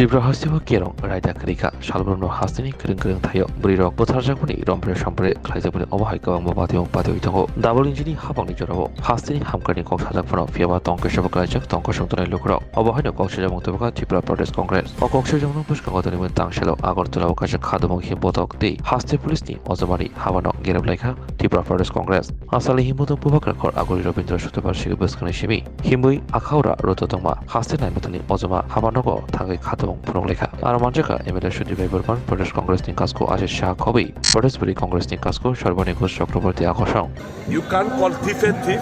Tripura Hostia Kirong, Raida Krika, Shalbruno Hastini, Kring Tayo, Brio, Botajapuni, Rompre Shampre, Klaizapuni, Ohaika, Mobati, Patio, Double Engine, Habani Joravo, Hastini, Hamkani Kok Hadapono, Fiava, Tonka Shabakajak, Tonka Shantone Lukro, Obahano Koksha Motoka, Tripura Protest Congress, Okoksha Pushkotani Tangshelo, Agortola Kaja Kadamo Himbotok, the Haste Police, Ozamari, Havano, Gerableka, Tripura Protest Congress, Asali Himuto Pubakar, Agori Robinto Shutabashi Buskanishimi, Himbui, Akaura, Rototoma, Haste Naimutani, Ozama, Havanogo, Tangi Katong, Proleka, Aramanjaka, Emila Shudi Baburban, Protest Congress in Casco, Ashish Shah Kobi, Protest Bully Congress in Casco, Sharbani Kush, Chakraborty Akoshang. You can't call thief a thief.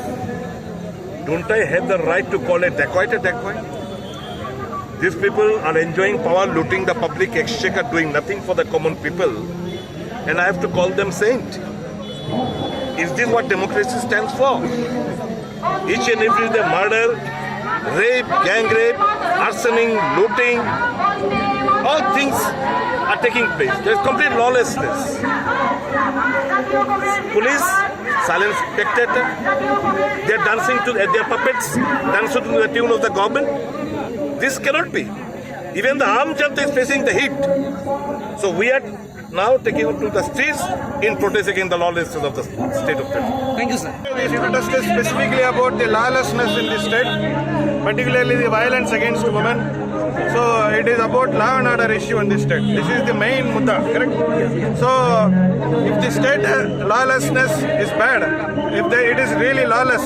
Don't I have the right to call a dacoit a dacoit? These people are enjoying power, looting the public exchequer, doing nothing for the common people. And I have to call them saint. Is this what democracy stands for? Each and every day murder, rape, gang rape, arsoning, looting, all things are taking place. There is complete lawlessness. Police, silent spectator, they are dancing to their puppets, dancing to the tune of the government. This cannot be. Even the armed junta is facing the heat. So we are now taking up to the streets in protest against the lawlessness of the state of Kerala. Thank you, sir. We protest specifically about the lawlessness in the state, particularly the violence against women. So it is about law and order issue in the state. This is the main mudda, correct? So if the state lawlessness is bad, it is really lawless,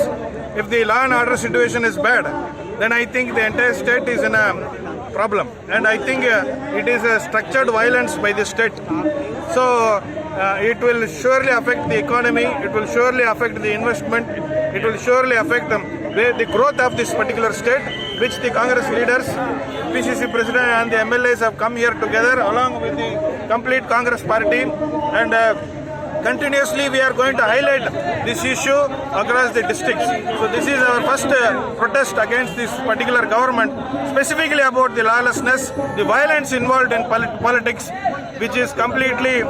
if the law and order situation is bad, then I think the entire state is in a problem. And I think it is a structured violence by the state. So it will surely affect the economy, it will surely affect the investment, it will surely affect the growth of this particular state, which the Congress leaders, PCC President and the MLAs have come here together along with the complete Congress party, and continuously we are going to highlight this issue across the districts. So this is our first protest against this particular government, specifically about the lawlessness, the violence involved in politics, which is completely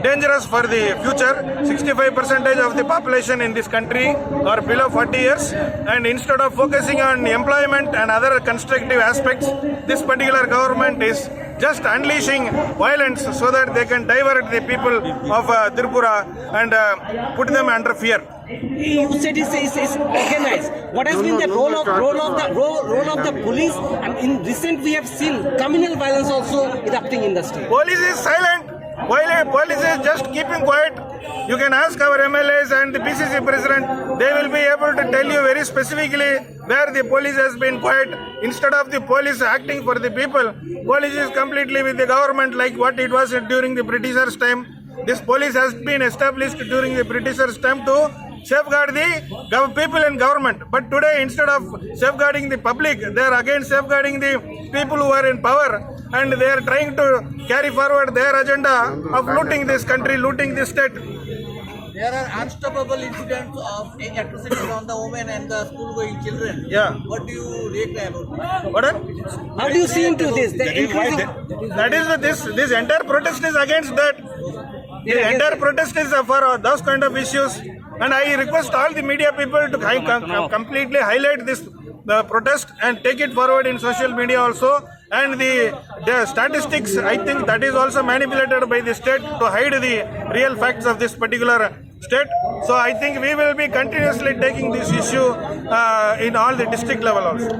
dangerous for the future. 65% of the population in this country are below 40 years, and instead of focusing on employment and other constructive aspects, this particular government is just unleashing violence so that they can divert the people of Tripura and put them under fear. You said it's organized. What has been the role of the police? And in recent, we have seen communal violence also erupting in the state. Police is silent. While police is just keeping quiet, you can ask our MLAs and the PCC President. They will be able to tell you very specifically where the police has been quiet. Instead of the police acting for the people, police is completely with the government, like what it was during the Britishers' time. This police has been established during the Britishers' time to safeguard the people and government. But today, instead of safeguarding the public, they are again safeguarding the people who are in power, and they are trying to carry forward their agenda of looting this country, looting this state. There are unstoppable incidents of atrocities on the women and the school-going children. Yeah. What do you react about this? What? How do you see into this? This entire protest is against that. The entire protest is for those kind of issues, and I request all the media people to completely highlight this protest and take it forward in social media also. And the statistics, I think that is also manipulated by the state to hide the real facts of this particular state. So I think we will be continuously taking this issue in all the district level also.